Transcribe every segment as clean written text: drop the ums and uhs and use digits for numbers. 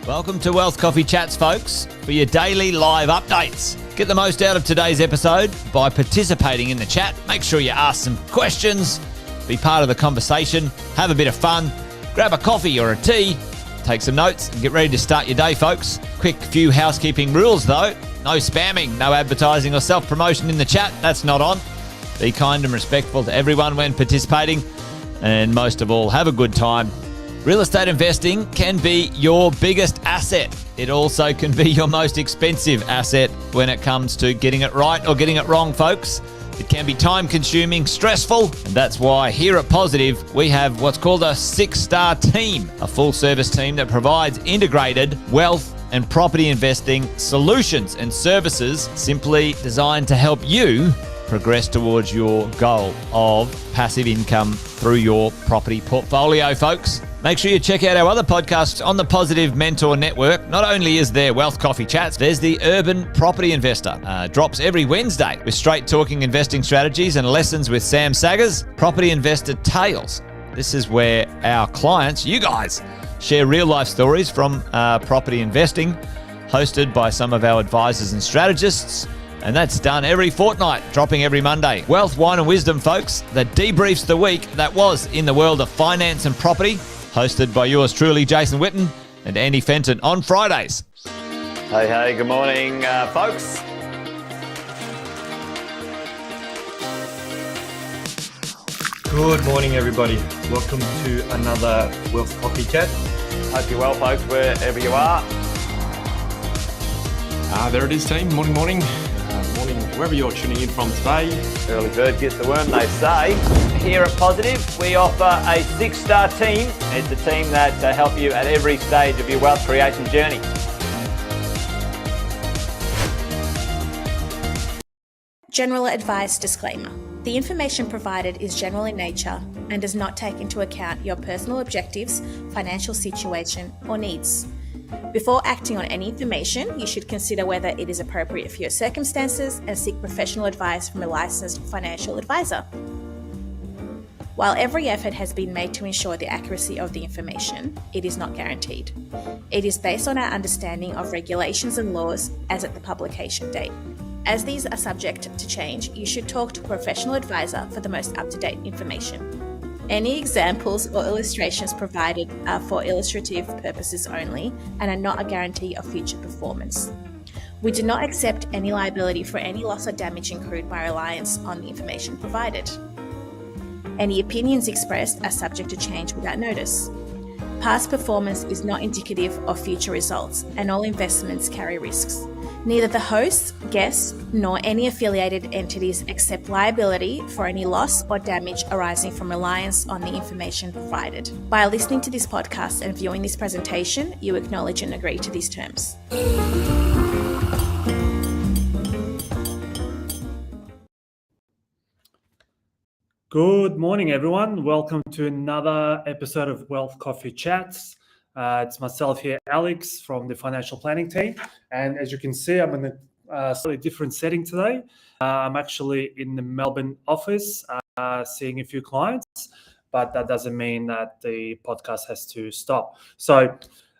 Welcome to Wealth Coffee Chats, folks, for your daily live updates. Get the most out of today's episode by participating in the chat. Make sure you ask some questions, be part of the conversation, have a bit of fun, grab a coffee or a tea, take some notes, and get ready to start your day, folks. Quick few housekeeping rules, though. No spamming, no advertising or self-promotion in the chat. That's not on. Be kind and respectful to everyone when participating. And most of all, have a good time. Real estate investing can be your biggest asset. It also can be your most expensive asset when it comes to getting it right or getting it wrong, folks. It can be time-consuming, stressful, and that's why here at Positive, we have what's called a 6-star team, a full-service team that provides integrated wealth and property investing solutions and services simply designed to help you progress towards your goal of passive income through your property portfolio, folks. Make sure you check out our other podcasts on the Positive Mentor Network. Not only is there Wealth Coffee Chats, there's the Urban Property Investor. Drops every Wednesday with straight talking investing strategies and lessons with Sam Saggers. Property Investor Tales. This is where our clients, you guys, share real life stories from property investing, hosted by some of our advisors and strategists. And that's done every fortnight, dropping every Monday. Wealth, Wine and Wisdom, folks, that debriefs the week that was in the world of finance and property, hosted by yours truly, Jason Witten and Andy Fenton on Fridays. Hey, good morning, folks. Good morning, everybody. Welcome to another Wealth Coffee Chat. Hope you're well, folks, wherever you are. There it is, team. Morning. Morning, wherever you're tuning in from today. Early bird gets the worm, they say. Here at Positive, we offer a 6-star team. It's a team that help you at every stage of your wealth creation journey. General advice disclaimer. The information provided is general in nature and does not take into account your personal objectives, financial situation, or needs. Before acting on any information, you should consider whether it is appropriate for your circumstances and seek professional advice from a licensed financial advisor. While every effort has been made to ensure the accuracy of the information, it is not guaranteed. It is based on our understanding of regulations and laws as at the publication date. As these are subject to change, you should talk to a professional advisor for the most up-to-date information. Any examples or illustrations provided are for illustrative purposes only and are not a guarantee of future performance. We do not accept any liability for any loss or damage incurred by reliance on the information provided. Any opinions expressed are subject to change without notice. Past performance is not indicative of future results, and all investments carry risks. Neither the hosts, guests, nor any affiliated entities accept liability for any loss or damage arising from reliance on the information provided. By listening to this podcast and viewing this presentation, you acknowledge and agree to these terms. Good morning, everyone. Welcome to another episode of Wealth Coffee Chats. It's myself here, Alex, from the financial planning team. And as you can see, I'm in a slightly different setting today. I'm actually in the Melbourne office, seeing a few clients, but that doesn't mean that the podcast has to stop. So,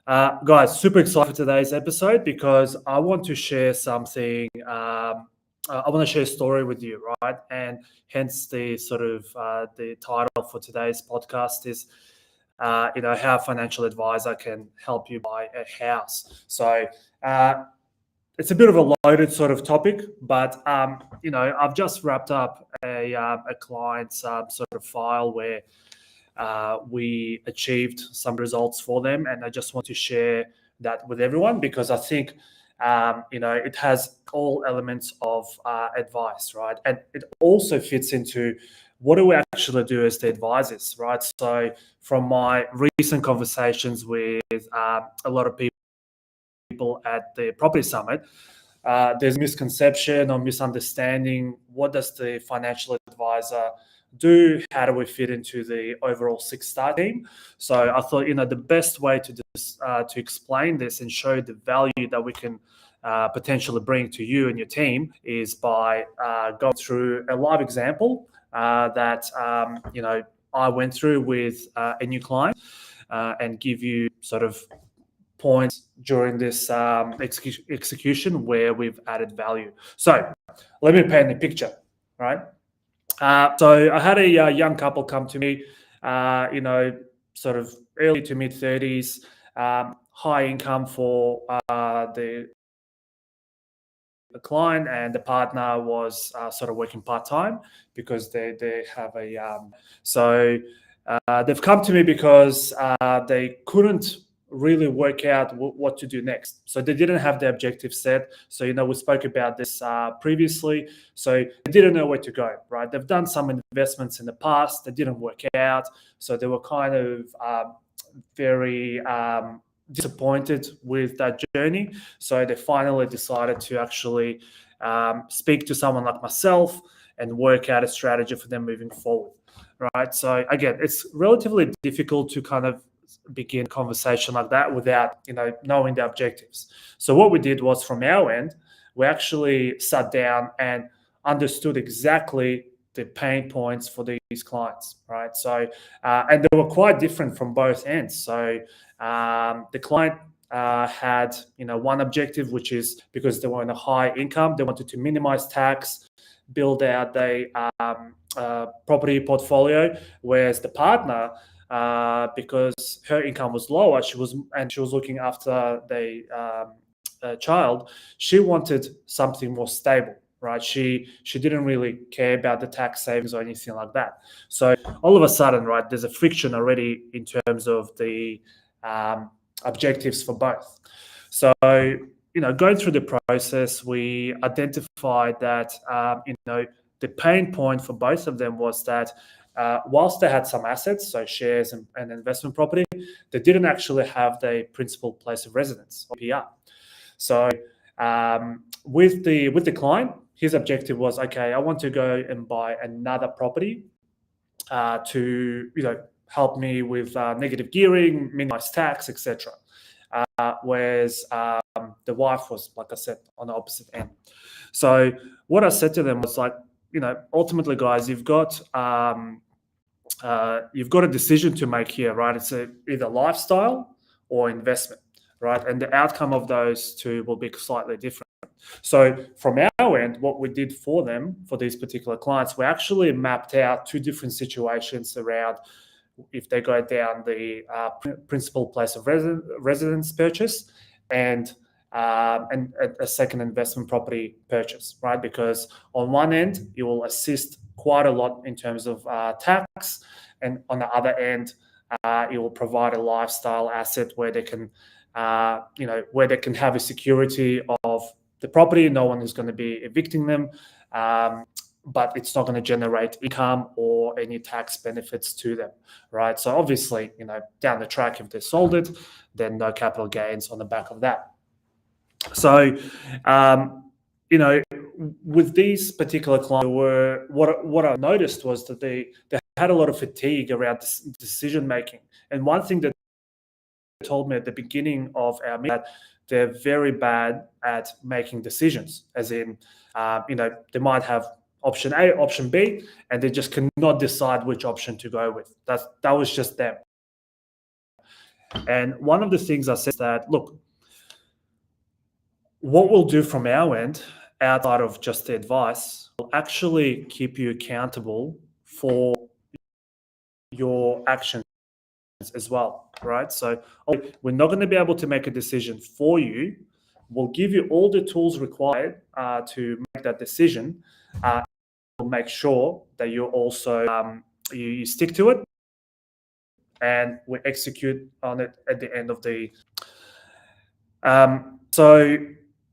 guys, super excited for today's episode because I want to share something. I want to share a story with you, right? And hence the sort of the title for today's podcast is how a financial advisor can help you buy a house. So it's a bit of a loaded sort of topic, but I've just wrapped up a client's sort of file where we achieved some results for them, and I just want to share that with everyone because I think it has all elements of advice, right? And it also fits into what do we actually do as the advisors, right? So from my recent conversations with a lot of people at the Property Summit, there's misconception or misunderstanding. What does the financial advisor do? How do we fit into the overall 6-star team? So I thought, the best way to explain this and show the value that we can potentially bring to you and your team is by going through a live example that I went through with a new client and give you sort of points during this execution where we've added value. So let me paint the picture, right? So I had a young couple come to me, sort of early to mid 30s, high income for the client, and the partner was sort of working part-time because they have a they've come to me because they couldn't really work out what to do next. So they didn't have the objective set. So, we spoke about this previously. So they didn't know where to go, right? They've done some investments in the past that didn't work out. So they were kind of very disappointed with that journey. So they finally decided to actually speak to someone like myself and work out a strategy for them moving forward, right? So again, it's relatively difficult to kind of begin conversation like that without knowing the objectives. So what we did was, from our end, we actually sat down and understood exactly the pain points for these clients, right? So and they were quite different from both ends. So the client had one objective, which is because they were in a high income, they wanted to minimize tax, build out a property portfolio, whereas the partner, because her income was lower, she was looking after the child, she wanted something more stable, right? She didn't really care about the tax savings or anything like that. So all of a sudden, right, there's a friction already in terms of the objectives for both. So going through the process, we identified that the pain point for both of them was that whilst they had some assets, so shares and investment property, they didn't actually have the principal place of residence, or PR. So with the client, his objective was, okay, I want to go and buy another property to help me with negative gearing, minimize tax, etc. Whereas the wife was, like I said, on the opposite end. So what I said to them was like, ultimately, guys, you've got a decision to make here, right? It's either lifestyle or investment, right? And the outcome of those two will be slightly different. So from our end, what we did for them, for these particular clients, we actually mapped out two different situations around if they go down the principal place of residence purchase and a second investment property purchase, right? Because on one end, it will assist quite a lot in terms of tax, and on the other end, it will provide a lifestyle asset where they can, where they can have a security of the property. No one is going to be evicting them, but it's not going to generate income or any tax benefits to them, right? So obviously, down the track, if they sold it, then no capital gains on the back of that. So, with these particular clients, what I noticed was that they had a lot of fatigue around decision making. And one thing that they told me at the beginning of our meeting, that they're very bad at making decisions, as in, they might have option A, option B, and they just cannot decide which option to go with. That was just them. And one of the things I said is that, look, what we'll do from our end, outside of just the advice, will actually keep you accountable for your actions as well, right? So we're not going to be able to make a decision for you. We'll give you all the tools required to make that decision. We'll make sure that you also you stick to it, and we execute on it at the end of the. So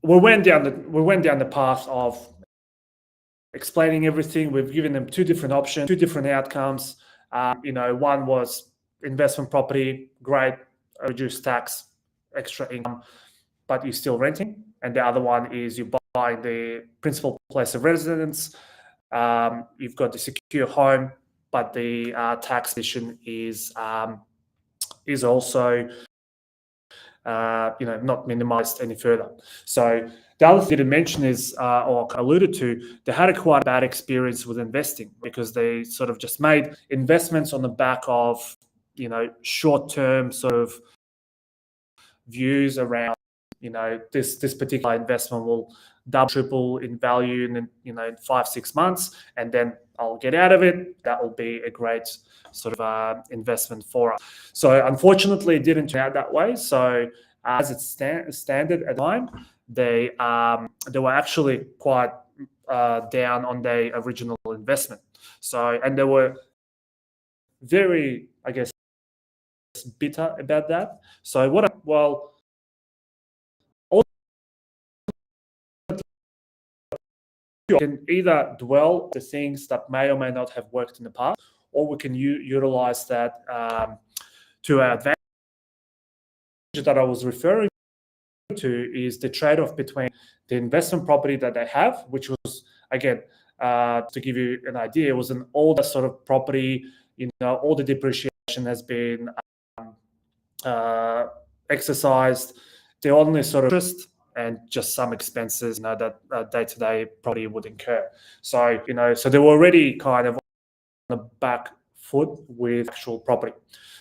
we went down the path of explaining everything. We've given them two different options, two different outcomes. One was investment property, great, reduced tax, extra income, but you're still renting. And the other one is you buy the principal place of residence. You've got the secure home, but the tax position is also not minimized any further. So the other thing to mention is, or alluded to, they had a quite bad experience with investing because they sort of just made investments on the back of, short-term sort of views around, this particular investment will double, triple in value in, in 5-6 months, and then I'll get out of it. That will be a great sort of investment for us. So unfortunately, it didn't turn out that way. So as it standard at the time, they were actually quite down on their original investment. So, and they were very, I guess, bitter about that. So you can either dwell the things that may or may not have worked in the past, or we can utilize that to our advantage. That I was referring to is the trade-off between the investment property that they have, which was, again, to give you an idea, it was an older sort of property. All the depreciation has been exercised. The only sort of interest and just some expenses, that day-to-day probably would incur. So, so they were already kind of on the back foot with actual property.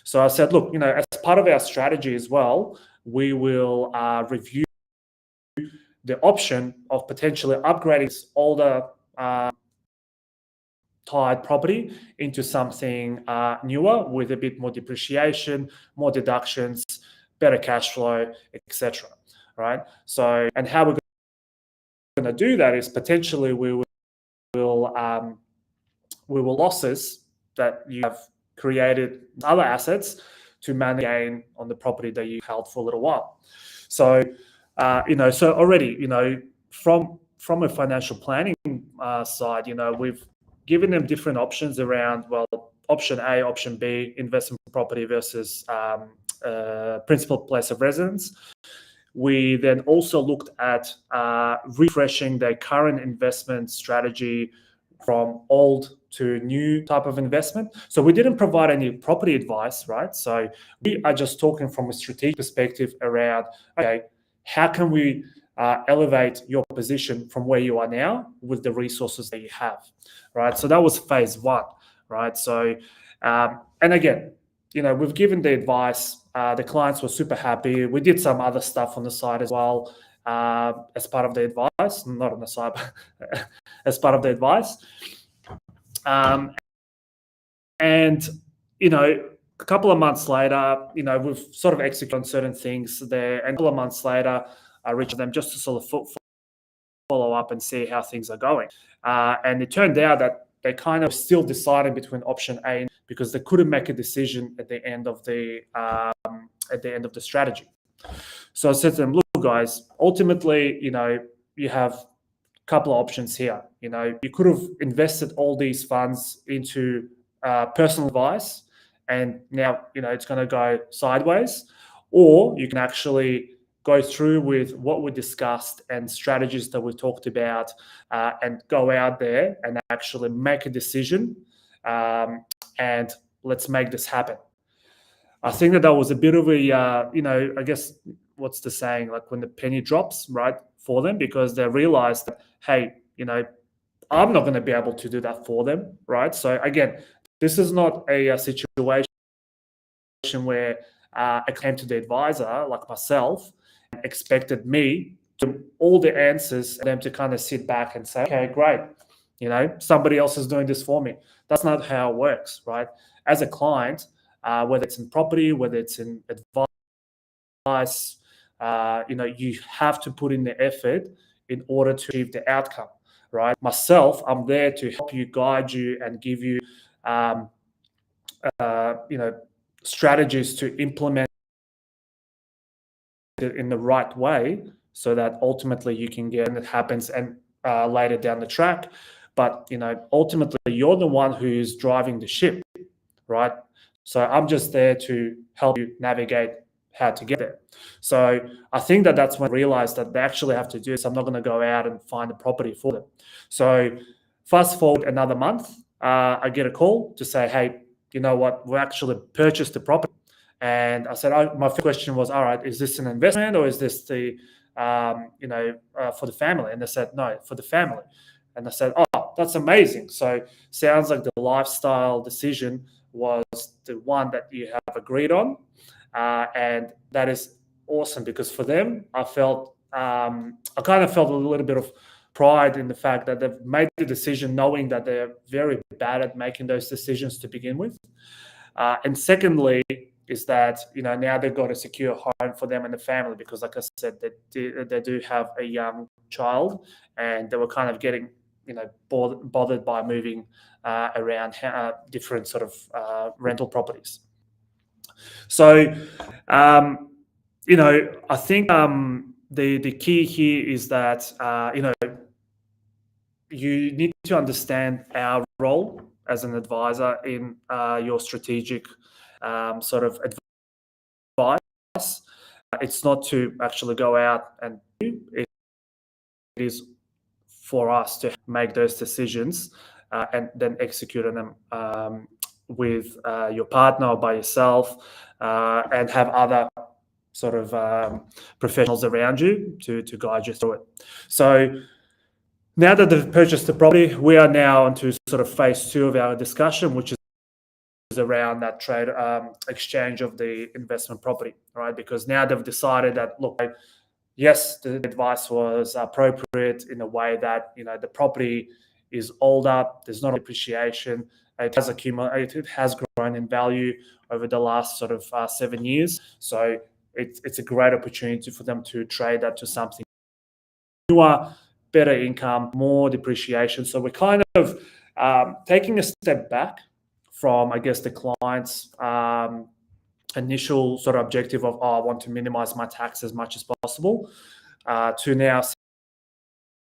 So I said, look, as part of our strategy as well, we will review the option of potentially upgrading this older tied property into something newer with a bit more depreciation, more deductions, better cash flow, etc. Right? So, and how we're going to do that is potentially we will losses that you have created other assets to manage gain on the property that you held for a little while. So, so already, from a financial planning side, we've given them different options around, well, option A, option B, investment property versus principal place of residence. We then also looked at refreshing their current investment strategy from old to new type of investment. So we didn't provide any property advice, right? So we are just talking from a strategic perspective around, okay, how can we elevate your position from where you are now with the resources that you have, right? So that was phase one, right? So, and again, we've given the advice. The clients were super happy. We did some other stuff on the side as well as part of the advice, not on the side, but as part of the advice. And, a couple of months later, we've sort of executed on certain things there. And a couple of months later, I reached them just to sort of follow up and see how things are going. And it turned out that they kind of still decided between option A because they couldn't make a decision at the end of the strategy. So I said to them, look, guys, ultimately, you have a couple of options here. You could have invested all these funds into personal advice, and now, it's going to go sideways, or you can actually go through with what we discussed and strategies that we talked about and go out there and actually make a decision and let's make this happen. I think that was a bit of a, I guess, what's the saying, like when the penny drops, right, for them, because they realized that, hey, I'm not going to be able to do that for them, right? So again, this is not a situation where I came to the advisor like myself and expected me to all the answers and them to kind of sit back and say, okay, great, somebody else is doing this for me. That's not how it works, right? As a client, whether it's in property, whether it's in advice, you have to put in the effort in order to achieve the outcome, right? Myself, I'm there to help you, guide you, and give you, strategies to implement it in the right way so that ultimately you can get, and it happens and later down the track. But, ultimately you're the one who's driving the ship, right? So I'm just there to help you navigate how to get there. So I think that that's when I realized that they actually have to do this. I'm not going to go out and find a property for them. So fast forward another month, I get a call to say, hey, you know what, we actually purchased the property. And I said, my first question was, all right, is this an investment or is this the, for the family? And they said, no, for the family. And I said, oh, that's amazing. So sounds like the lifestyle decision was the one that you have agreed on. And that is awesome because for them, I kind of felt a little bit of pride in the fact that they've made the decision knowing that they're very bad at making those decisions to begin with. And secondly, is that now they've got a secure home for them and the family because, like I said, they do have a young child, and they were kind of getting bothered by moving around different sort of rental properties. So, I think the key here is that you need to understand our role as an advisor in your strategic sort of advice. It's not to actually go out and it is for us to make those decisions and then execute on them with your partner or by yourself, and have other sort of professionals around you to guide you through it. So now that they've purchased the property, we are now onto sort of phase 2 of our discussion, which is around that trade exchange of the investment property, right? Because now they've decided that, look, yes, the advice was appropriate in a way that the property is older, there's not appreciation, it has accumulated, it has grown in value over the last sort of 7 years. So it's a great opportunity for them to trade that to something newer, better income, more depreciation. So we're kind of taking a step back from, I guess, the client's initial sort of objective of, I want to minimize my tax as much as possible, to now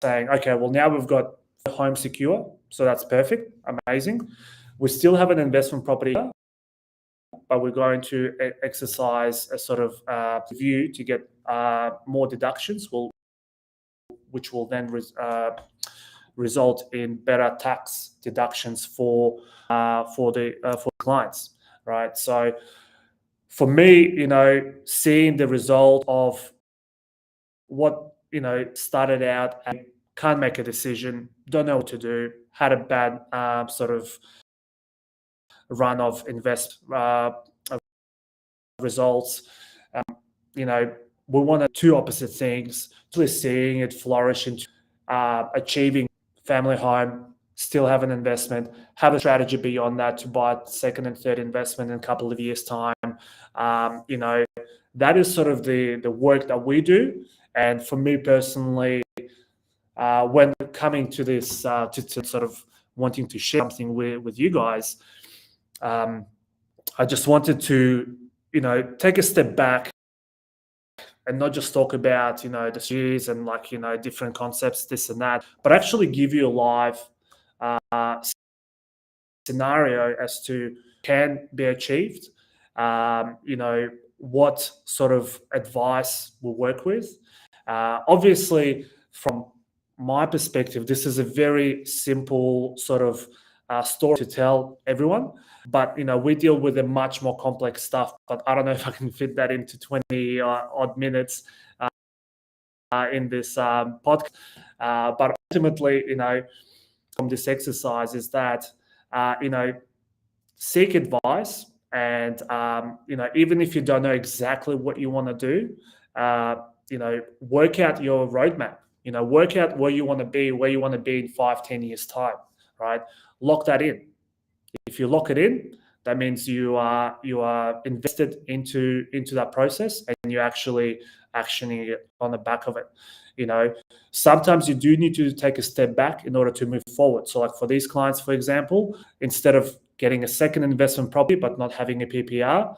saying, okay, well, now we've got the home secure, so that's perfect, amazing. We still have an investment property, but we're going to exercise a sort of view to get more deductions, which will then result in better tax deductions for clients, right? So for me, seeing the result of what started out, I can't make a decision, don't know what to do, had a bad sort of run of results. We wanted two opposite things, actually seeing it flourish into achieving family home, still have an investment, have a strategy beyond that to buy a second and third investment in a couple of years' time. That is sort of the work that we do. And for me personally, when coming to this, to sort of wanting to share something with you guys, I just wanted to, take a step back and not just talk about, the series and different concepts, this and that, but actually give you a live scenario as to can be achieved, what sort of advice will work with. Obviously, from my perspective, this is a very simple sort of story to tell everyone, but we deal with a much more complex stuff. But I don't know if I can fit that into 20 odd minutes in this podcast. But ultimately, from this exercise is that seek advice, and even if you don't know exactly what you want to do, work out your roadmap. Work out where you want to be in 5-10 years time, right? Lock that in. If you lock it in, that means you are invested into that process, and you're actually actioning it on the back of it. Sometimes you do need to take a step back in order to move forward. So like for these clients, for example, instead of getting a second investment property but not having a PPR,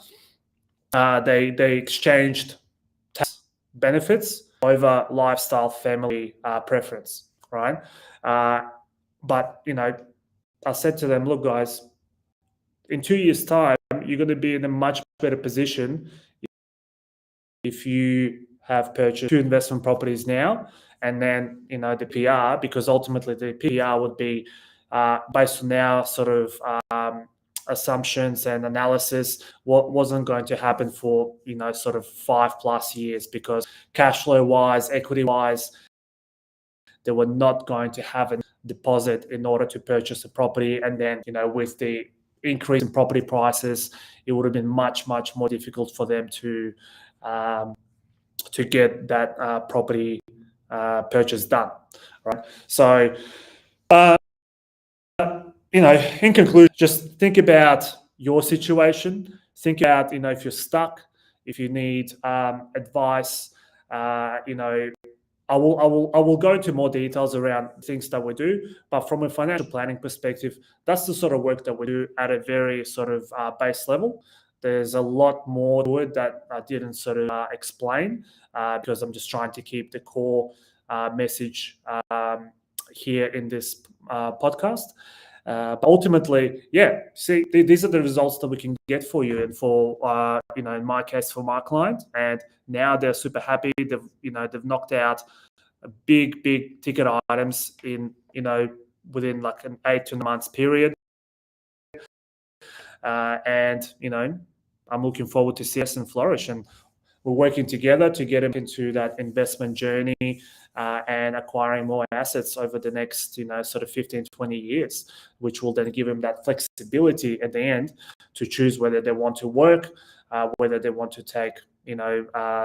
they exchanged tax benefits over lifestyle family preference, right? But I said to them, look, guys, in 2 years' time, you're going to be in a much better position if you have purchased 2 investment properties now, and then the PR, because ultimately the PR would be based on our sort of assumptions and analysis, what wasn't going to happen for sort of 5+ years, because cash flow wise, equity wise, they were not going to have a deposit in order to purchase a property. And then with the increase in property prices, it would have been much more difficult for them to to get that property purchase done, right? So, in conclusion, just think about your situation. Think about, if you're stuck, if you need advice. I will go into more details around things that we do, but from a financial planning perspective, that's the sort of work that we do at a very sort of base level. There's a lot more to it that I didn't sort of explain because I'm just trying to keep the core message here in this podcast. But ultimately, see, these are the results that we can get for you, and for in my case, for my client. And now they're super happy. They've knocked out big ticket items in within like an 8 to 9 months period. And I'm looking forward to see us and flourish, and we're working together to get them into that investment journey and acquiring more assets over the next, sort of 15, 20 years, which will then give them that flexibility at the end to choose whether they want to work, whether they want to take,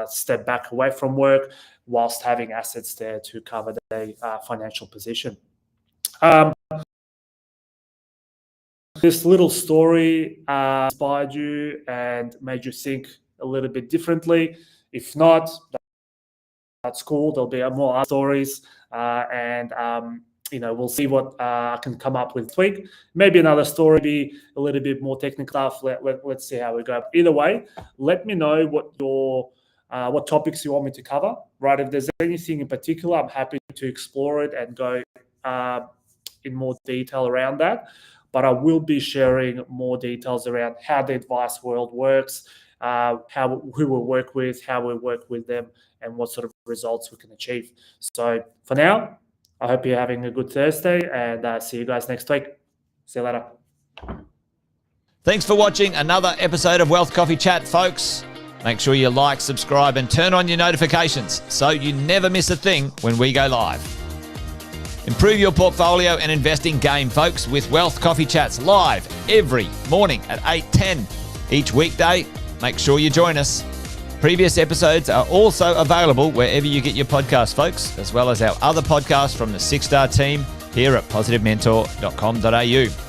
step back away from work whilst having assets there to cover their financial position. This little story inspired you and made you think a little bit differently. If not, that's cool. There'll be more stories, and we'll see what I can come up with this week. Maybe another story, be a little bit more technical stuff. Let's see how we go. Either way, let me know what topics you want me to cover. Right? If there's anything in particular, I'm happy to explore it and go in more detail around that. But I will be sharing more details around how the advice world works, who we work with, how we work with them, and what sort of results we can achieve. So for now, I hope you're having a good Thursday, and see you guys next week. See you later. Thanks for watching another episode of Wealth Coffee Chat, folks. Make sure you like, subscribe, and turn on your notifications so you never miss a thing when we go live. Improve your portfolio and investing game, folks, with Wealth Coffee Chats live every morning at 8:10 each weekday. Make sure you join us. Previous episodes are also available wherever you get your podcasts, folks, as well as our other podcasts from the 6 Star team here at positivementor.com.au.